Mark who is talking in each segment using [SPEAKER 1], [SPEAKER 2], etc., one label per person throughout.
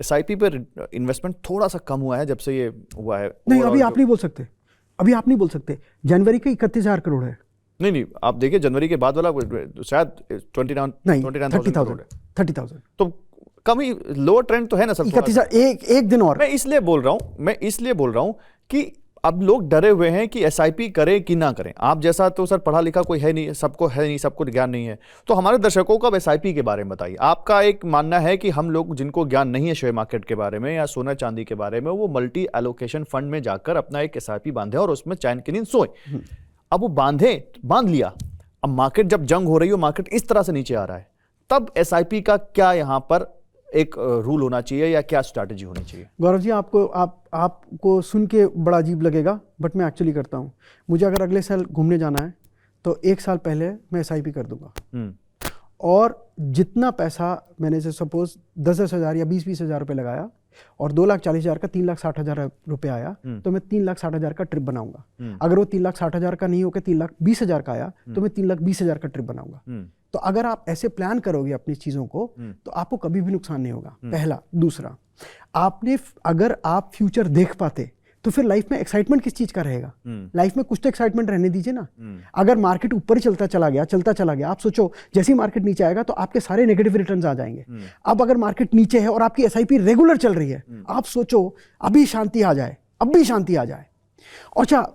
[SPEAKER 1] SIP पर investment थोड़ा सा कम हुआ है जब से ये हुआ है।
[SPEAKER 2] नहीं, अभी आप नहीं बोल सकते, अभी आप नहीं बोल सकते। जनवरी के 31,000 करोड़ है।
[SPEAKER 1] नहीं, आप देखिए जनवरी के बाद वाला शायद 29,000
[SPEAKER 2] 30,000
[SPEAKER 1] तो कम ही, लोअर ट्रेंड तो है ना सर।
[SPEAKER 2] 31,000 एक दिन और।
[SPEAKER 1] मैं इसलिए बोल रहा हूं कि अब लोग डरे हुए हैं कि SIP करें कि ना करें। आप जैसा तो सर पढ़ा लिखा कोई है नहीं, सबको ज्ञान नहीं है, तो हमारे दर्शकों को अब SIP के बारे में बताइए। आपका एक मानना है कि हम लोग जिनको ज्ञान नहीं है शेयर मार्केट के बारे में या सोना चांदी के बारे में, वो मल्टी एलोकेशन फंड में जाकर अपना एक SIP बांधे और उसमें चैन की नींद सोए। अब वो बांध लिया, अब मार्केट जब जंग हो रही हो, मार्केट इस तरह से नीचे आ रहा है, तब SIP का क्या यहां पर एक रूल होना चाहिए या क्या स्ट्रैटेजी होनी चाहिए?
[SPEAKER 2] गौरव जी, आपको सुन के बड़ा अजीब लगेगा, बट मैं एक्चुअली करता हूँ। मुझे अगर अगले साल घूमने जाना है तो 1 साल पहले मैं SIP कर दूंगा, और जितना पैसा मैंने से सपोज 10,000 या 20,000 रुपये लगाया और 2,40,000 का 3,60,000 रुपये आया, तो मैं 3,60,000 का ट्रिप बनाऊंगा। अगर वो 3,60,000 का नहीं होकर 3,20,000 का आया, तो मैं 3,20,000 का ट्रिप बनाऊंगा। तो अगर आप ऐसे प्लान करोगे अपनी चीजों को, तो आपको कभी भी नुकसान नहीं होगा, पहला। दूसरा, अगर आप फ्यूचर देख पाते तो फिर लाइफ में एक्साइटमेंट किस चीज का रहेगा? लाइफ में कुछ तो एक्साइटमेंट रहने दीजिए ना। अगर मार्केट ऊपर ही चलता चला गया, आप सोचो जैसे ही मार्केट नीचे आएगा तो आपके सारे नेगेटिव रिटर्न्स आ जाएंगे। अब अगर मार्केट नीचे है और आपकी SIP रेगुलर चल रही है, आप सोचो अभी शांति आ जाए, अच्छा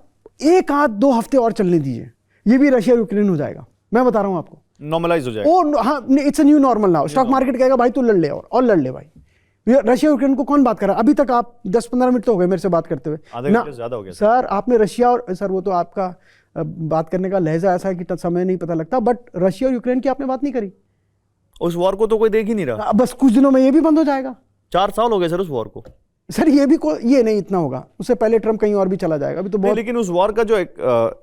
[SPEAKER 2] 1-2 हफ्ते और चलने दीजिए, ये भी रशिया यूक्रेन हो जाएगा। मैं बता रहा हूं आपको,
[SPEAKER 1] नॉर्मलाइज हो जाएगा।
[SPEAKER 2] हाँ, it's a new normal now. Stock market कहेगा भाई तू लड़ ले, और लड़ ले भाई। रशिया यूक्रेन को कौन बात कर रहा है? अभी तक आप 10-15 मिनट तो हो गए मेरे से बात करते हुए,
[SPEAKER 1] आधे घंटे से ज्यादा हो गया
[SPEAKER 2] सर। आपने रशिया और सर, वो तो आपका बात करने का लहजा ऐसा है कि समय नहीं पता लगता, बट रशिया और यूक्रेन की आपने बात नहीं करी।
[SPEAKER 1] उस वॉर को तो कोई देख ही नहीं रहा।
[SPEAKER 2] बस कुछ दिनों में ये भी बंद हो जाएगा।
[SPEAKER 1] 4 साल हो गए सर उस वॉर को।
[SPEAKER 2] सर ये नहीं इतना होगा, उससे पहले ट्रम्प कहीं और भी चला जाएगा अभी तो बहुत।
[SPEAKER 1] लेकिन उस वॉर का जो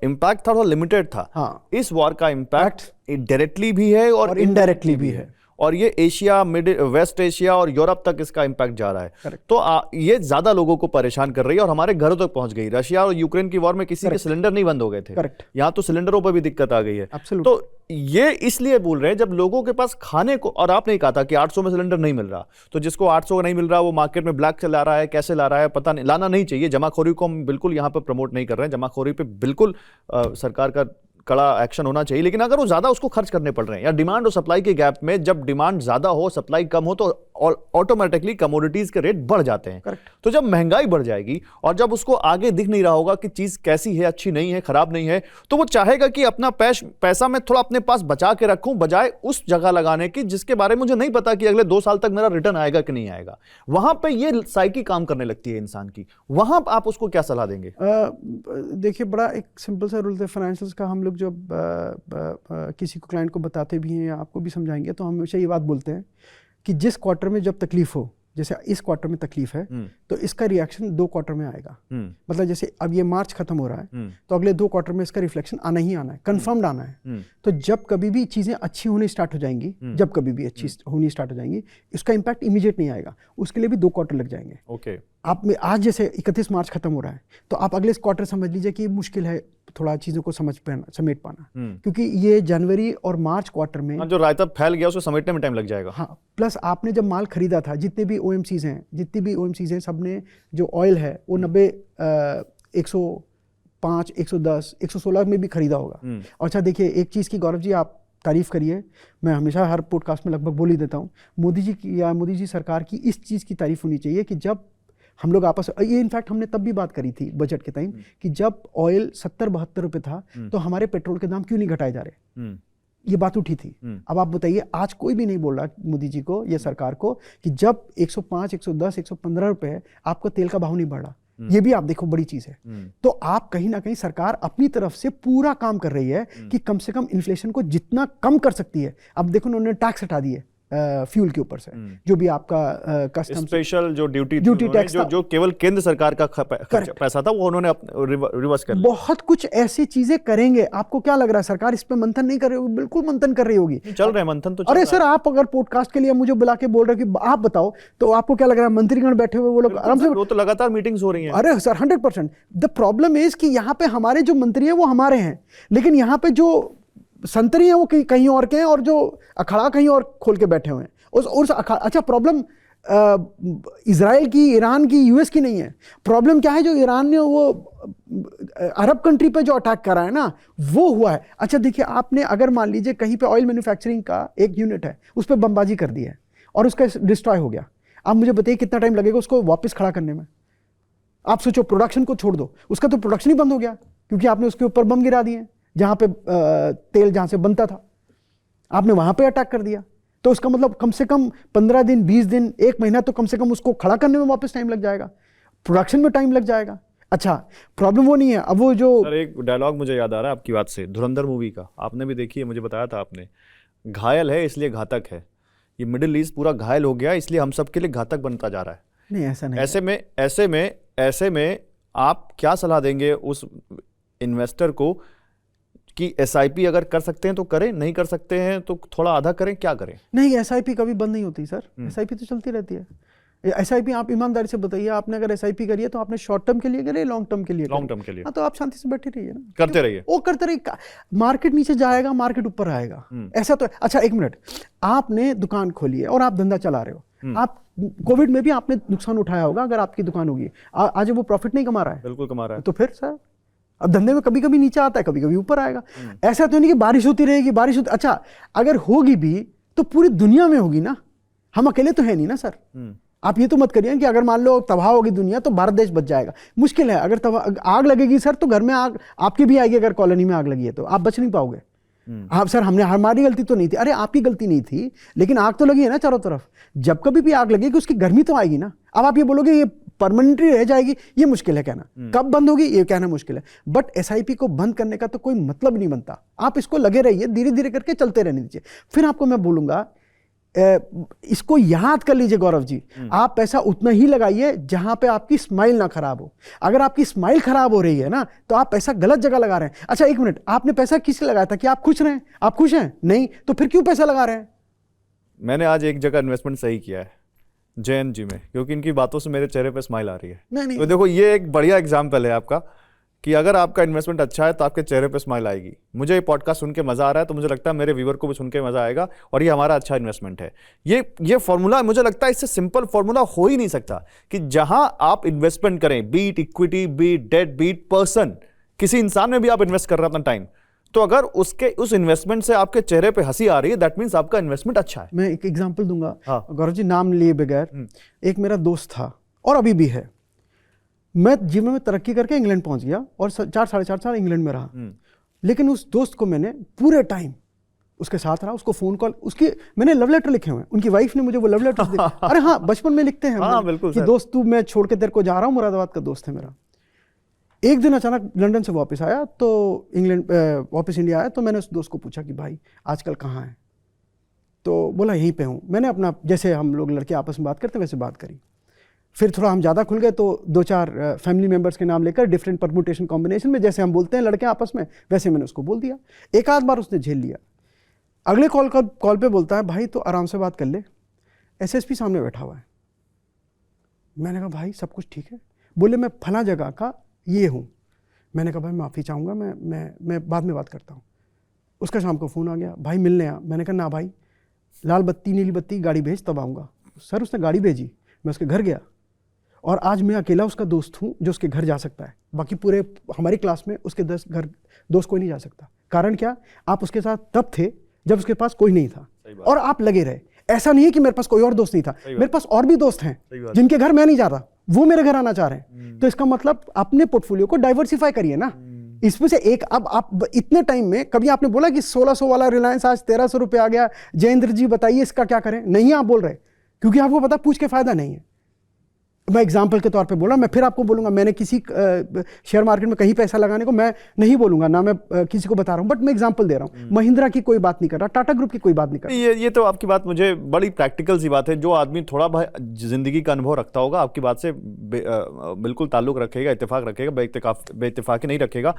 [SPEAKER 1] इम्पैक्ट था वो लिमिटेड था।
[SPEAKER 2] हाँ,
[SPEAKER 1] इस वॉर का इम्पैक्ट डायरेक्टली भी है और
[SPEAKER 2] इनडायरेक्टली भी है,
[SPEAKER 1] और ये एशिया, वेस्ट एशिया और यूरोप तक इसका इम्पैक्ट जा रहा है। तो ये ज्यादा लोगों को परेशान कर रही है और हमारे घरों तक पहुंच गई। रशिया और यूक्रेन की वॉर में किसी के सिलेंडर नहीं बंद हो गए थे, यहाँ तो सिलेंडरों पर भी दिक्कत आ गई है। तो ये इसलिए बोल रहे हैं जब लोगों के पास खाने को, और आपने कहा था कि 800 में सिलेंडर नहीं मिल रहा, तो जिसको 800 नहीं मिल रहा वो मार्केट में ब्लैक से ला रहा है, कैसे ला रहा है पता नहीं, लाना नहीं चाहिए। जमाखोरी को हम बिल्कुल यहाँ पर प्रमोट नहीं कर रहे हैं, जमाखोरी पे बिल्कुल सरकार का कड़ा एक्शन होना चाहिए। लेकिन अगर वो ज्यादा उसको खर्च करने पड़ रहे हैं, या डिमांड और सप्लाई के गैप में जब डिमांड ज्यादा हो सप्लाई कम हो, तो ऑटोमेटिकली कमोडिटीज के रेट बढ़ जाते हैं। तो जब महंगाई बढ़ जाएगी और जब उसको आगे दिख नहीं रहा होगा कि चीज कैसी है, अच्छी नहीं है, खराब नहीं है, तो वो चाहेगा कि अपना पैसा मैं थोड़ा अपने पास बचा के रखूं, बजाय उस जगह लगाने की जिसके बारे में मुझे नहीं पता कि अगले 2 साल तक मेरा रिटर्न आएगा कि नहीं आएगा। वहां पर ये साइकी काम करने लगती है इंसान की। वहां आप उसको क्या सलाह देंगे?
[SPEAKER 2] देखिए, बड़ा एक सिंपल सा रूल है फाइनेंशियल्स का। हम लोग जब किसी को क्लाइंट को बताते भी हैं या आपको भी समझाएंगे, तो हम हमेशा ये बात बोलते हैं कि जिस क्वार्टर में जब तकलीफ हो, जैसे इस क्वार्टर में तकलीफ है, तो इसका रिएक्शन 2 क्वार्टर में आएगा। मतलब जैसे अब ये मार्च खत्म हो रहा है, तो अगले 2 क्वार्टर में इसका रिफ्लेक्शन आना ही आना है, कंफर्म्ड आना है। तो जब कभी भी चीजें अच्छी होनी स्टार्ट हो जाएंगी, इसका इम्पैक्ट इमीडिएट नहीं आएगा, उसके लिए भी 2 क्वार्टर लग जाएंगे।
[SPEAKER 1] ओके,
[SPEAKER 2] आप आज जैसे 31 मार्च खत्म हो रहा है, तो आप अगले क्वार्टर समझ लीजिए कि मुश्किल है थोड़ा चीजों को समेट पाना, क्योंकि ये जनवरी और मार्च क्वार्टर में
[SPEAKER 1] जो रायता फैल गया उसको समेटने में टाइम लग जाएगा।
[SPEAKER 2] हाँ, प्लस आपने जब माल खरीदा था, जितनी भी OMCs हैं, सबने जो ऑयल है वो 90, 105, 110, 116 में भी खरीदा होगा। और अच्छा देखिए, एक चीज़ की गौरव जी आप तारीफ करिए, मैं हमेशा हर पॉडकास्ट में लगभग बोल ही देता हूँ, मोदी जी सरकार की इस चीज़ की तारीफ होनी चाहिए कि जब हम लोग आपस, ये इनफैक्ट हमने तब भी बात करी थी बजट के टाइम, कि जब ऑयल 70-72 रुपये था, तो हमारे पेट्रोल के दाम क्यों नहीं घटाए जा रहे, ये बात उठी थी। अब आप बताइए, आज कोई भी नहीं बोल रहा मोदी जी को या सरकार को कि जब 105, 110, 115 रुपये है, आपका तेल का भाव नहीं बढ़ रहा। ये भी आप देखो बड़ी चीज है। तो आप कहीं ना कहीं सरकार अपनी तरफ से पूरा काम कर रही है कि कम से कम इन्फ्लेशन को जितना कम कर सकती है। अब देखो उन्होंने टैक्स हटा दिए फ्यूल के ऊपर से, जो भी आपका कस्टम
[SPEAKER 1] स्पेशल जो ड्यूटी
[SPEAKER 2] टैक्स
[SPEAKER 1] जो केवल केंद्र सरकार का पैसा था, वो उन्होंने रिवर्स कर लिया।
[SPEAKER 2] बहुत कुछ ऐसी चीजें करेंगे। आपको क्या लग रहा है सरकार इस पे मंथन नहीं कर रही होगी? बिल्कुल मंथन कर रही होगी।
[SPEAKER 1] चल रहे मंथन तो।
[SPEAKER 2] अरे सर, आप अगर पॉडकास्ट के लिए मुझे बुला के बोल रहे हो कि आप बताओ, तो आपको क्या लग रहा है मंत्रीगण बैठे हुए वो लोग आराम से,
[SPEAKER 1] वो तो लगातार मीटिंग्स हो रही हैं।
[SPEAKER 2] अरे सर 100%। द प्रॉब्लम इज कि यहाँ पे हमारे जो मंत्री हैं वो हमारे हैं, लेकिन यहाँ पे जो संतरी हैं वो कहीं और के हैं, और जो अखाड़ा कहीं और खोल के बैठे हुए हैं। अच्छा, प्रॉब्लम इजराइल की, ईरान की, यूएस की नहीं है। प्रॉब्लम क्या है, जो ईरान ने वो अरब कंट्री पे जो अटैक करा है ना, वो हुआ है। अच्छा देखिए, आपने अगर मान लीजिए कहीं पे ऑयल मैन्युफैक्चरिंग का एक यूनिट है, उस पर बमबाजी कर दी है और उसका डिस्ट्रॉय हो गया, आप मुझे बताइए कितना टाइम लगेगा उसको वापस खड़ा करने में। आप सोचो, प्रोडक्शन को छोड़ दो, उसका तो प्रोडक्शन ही बंद हो गया क्योंकि आपने उसके ऊपर बम गिरा दिए जहां पे तेल जहां से बनता था, आपने वहां पे अटैक कर दिया। तो उसका मतलब कम से कम 15 दिन, 20 दिन, 1 महीना तो कम से कम उसको खड़ा करने में वापस टाइम लग जाएगा, प्रोडक्शन में टाइम लग जाएगा। अच्छा, प्रॉब्लम वो नहीं है। अब वो जो
[SPEAKER 1] सर एक डायलॉग मुझे याद आ रहा है आपकी बात से, धुरंधर मूवी का, आपने भी देखी है, मुझे बताया था आपने, घायल है इसलिए घातक है। ये मिडिल ईस्ट पूरा घायल हो गया, इसलिए हम सब के लिए घातक बनता जा रहा है।
[SPEAKER 2] नहीं, ऐसा नहीं।
[SPEAKER 1] ऐसे में आप क्या सलाह देंगे उस इन्वेस्टर को कि एसआईपी अगर कर सकते हैं तो करें, नहीं कर सकते हैं तो थोड़ा आधा करें, क्या करें?
[SPEAKER 2] नहीं, एसआईपी कभी बंद नहीं होती सर, एसआईपी तो चलती रहती है। एसआईपी आप ईमानदारी से बताइए, आपने अगर एसआईपी करी है तो आपने शॉर्ट टर्म के लिए करी, लॉन्ग टर्म के लिए?
[SPEAKER 1] लॉन्ग टर्म के लिए।
[SPEAKER 2] हाँ, तो आप शांति से बैठे रहिए ना,
[SPEAKER 1] करते रहिए,
[SPEAKER 2] वो करते रहिए। मार्केट नीचे जाएगा, मार्केट ऊपर आएगा, ऐसा तो है। अच्छा एक मिनट, आपने दुकान खोली है और आप धंधा चला रहे हो, आप कोविड में भी आपने नुकसान उठाया होगा अगर आपकी दुकान होगी, आज वो प्रॉफिट नहीं कमा रहा है।
[SPEAKER 1] बिल्कुल कमा रहा है।
[SPEAKER 2] तो फिर सर, अब धंधे में कभी कभी नीचे आता है, कभी कभी ऊपर आएगा। ऐसा तो नहीं कि बारिश होती रहेगी, बारिश होती, अच्छा अगर होगी भी तो पूरी दुनिया में होगी ना, हम अकेले तो है नहीं ना सर। आप ये तो मत करिए कि अगर मान लो तबाह होगी दुनिया तो भारत देश बच जाएगा, मुश्किल है। अगर आग लगेगी सर तो घर में आग आपकी भी आएगी, अगर कॉलोनी में आग लगी है तो आप बच नहीं पाओगे। आप सर, हमारी गलती तो नहीं थी, अरे आपकी गलती नहीं थी, लेकिन आग तो लगी है ना चारों तरफ। जब कभी भी आग लगेगी उसकी गर्मी तो आएगी ना। अब आप ये बोलोगे ये परमानेंटली रह जाएगी, ये मुश्किल है कहना, कब बंद होगी ये कहना मुश्किल है। बट एसआईपी को बंद करने का तो कोई मतलब नहीं बनता, आप इसको लगे रहिए, धीरे धीरे करके चलते रहने दीजिए। फिर आपको मैं बोलूंगा, इसको याद कर लीजिए गौरव जी, आप पैसा उतना ही लगाइए जहां पे आपकी स्माइल ना खराब हो। अगर आपकी स्माइल खराब हो रही है ना, तो आप पैसा गलत जगह लगा रहे हैं। अच्छा एक मिनट, आपने पैसा किस लिए लगाया था? कि आप खुश रहें? आप खुश हैं? नहीं, तो फिर क्यों पैसा लगा रहे हैं?
[SPEAKER 1] मैंने आज एक जगह इन्वेस्टमेंट सही किया है, JNG में, क्योंकि इनकी बातों से मेरे चेहरे पे स्माइल आ रही है।
[SPEAKER 2] नहीं,
[SPEAKER 1] तो देखो, ये एक बढ़िया एग्जाम्पल है आपका कि अगर आपका इन्वेस्टमेंट अच्छा है तो आपके चेहरे पे स्माइल आएगी। मुझे ये पॉडकास्ट सुन के मजा आ रहा है, तो मुझे लगता है मेरे व्यूअर को भी सुन के मजा आएगा, और ये हमारा अच्छा इन्वेस्टमेंट है। ये फॉर्मूला, मुझे लगता है इससे सिंपल फॉर्मूला हो ही नहीं सकता कि जहां आप इन्वेस्टमेंट करें, be it equity, be it debt, be it person, किसी इंसान में भी आप इन्वेस्ट कर रहे हैं अपना टाइम, तो अगर उस इन्वेस्टमेंट से आपके चेहरे पे हंसी आ रही है, दैट मींस आपका इन्वेस्टमेंट अच्छा है।
[SPEAKER 2] मैं एक एग्जांपल दूंगा,
[SPEAKER 1] हाँ।
[SPEAKER 2] गौरव जी नाम लिए बगैर, एक मेरा दोस्त था और अभी भी है, मैं जीवन में तरक्की करके इंग्लैंड पहुंच गया और 4 साढ़े 4 साल इंग्लैंड में रहा, लेकिन उस दोस्त को मैंने पूरे टाइम उसके साथ रहा, उसको फोन कॉल, उसकी मैंने लव लेटर लिखे हुए हैं, उनकी वाइफ ने मुझे वो लव लेटर दिए। अरे हाँ, बचपन में लिखते हैं
[SPEAKER 1] हाँ, बिल्कुल
[SPEAKER 2] कि दोस्त तू मैं छोड़ के तेरे को जा रहा हूँ, मुरादाबाद का दोस्त है मेरा। एक दिन अचानक लंदन से वापस आया, तो इंग्लैंड वापस इंडिया आया, तो मैंने उस दोस्त को पूछा कि भाई आजकल कहाँ है? तो बोला यहीं पे हूँ। मैंने अपना, जैसे हम लोग लड़के आपस में बात करते वैसे बात करी। फिर थोड़ा हम ज़्यादा खुल गए, तो 2-4 फैमिली मेंबर्स के नाम लेकर डिफरेंट परम्यूटेशन कॉम्बिनेशन में, जैसे हम बोलते हैं लड़के आपस में, वैसे मैंने उसको बोल दिया। एक आध बार उसने झेल लिया। अगले कॉल पे बोलता है, भाई तो आराम से बात कर ले, SSP सामने बैठा हुआ है। मैंने कहा भाई सब कुछ ठीक है? बोले मैं फला जगह का ये हूँ। मैंने कहा भाई माफ़ी चाहूँगा, मैं बाद में बात करता हूँ। उसका शाम को फ़ोन आ गया, भाई मिलने आ। मैंने कहा ना भाई, लाल बत्ती नीली बत्ती गाड़ी भेज तब आऊँगा। सर उसने गाड़ी भेजी, मैं उसके घर गया, और आज मैं अकेला उसका दोस्त हूँ जो उसके घर जा सकता है। बाकी पूरे हमारी क्लास में उसके दोस्त कोई नहीं जा सकता। कारण क्या? आप उसके साथ तब थे जब उसके पास कोई नहीं था, और आप लगे रहे। ऐसा नहीं है कि मेरे पास कोई और दोस्त नहीं था, मेरे पास और भी दोस्त हैं जिनके घर मैं नहीं जाता, वो मेरे घर आना चाह रहे हैं। तो इसका मतलब अपने पोर्टफोलियो को डाइवर्सिफाई करिए ना। इसमें से एक, अब आप इतने टाइम में कभी आपने बोला कि 1600 वाला रिलायंस आज 1300 रुपये आ गया, जयेंद्र जी बताइए इसका क्या करें? नहीं आप बोल रहे, क्योंकि आपको पता पूछ के फायदा नहीं है। मैं एग्जाम्पल के तौर पे बोला, मैं फिर आपको बोलूंगा, मैंने किसी शेयर मार्केट में कहीं पैसा लगाने को मैं नहीं बोलूंगा ना, मैं किसी को बता रहा हूं, बट मैं एग्जाम्पल दे रहा हूं। महिंद्रा की कोई बात नहीं कर रहा, टाटा ग्रुप की कोई बात नहीं कर रहा।
[SPEAKER 1] ये तो आपकी बात मुझे बड़ी प्रैक्टिकल सी बात है। जो आदमी थोड़ा जिंदगी का अनुभव रखता होगा आपकी बात से बिल्कुल ताल्लुक रखेगा, इत्तेफाक रखेगा, बेइत्तेफाकी नहीं रखेगा।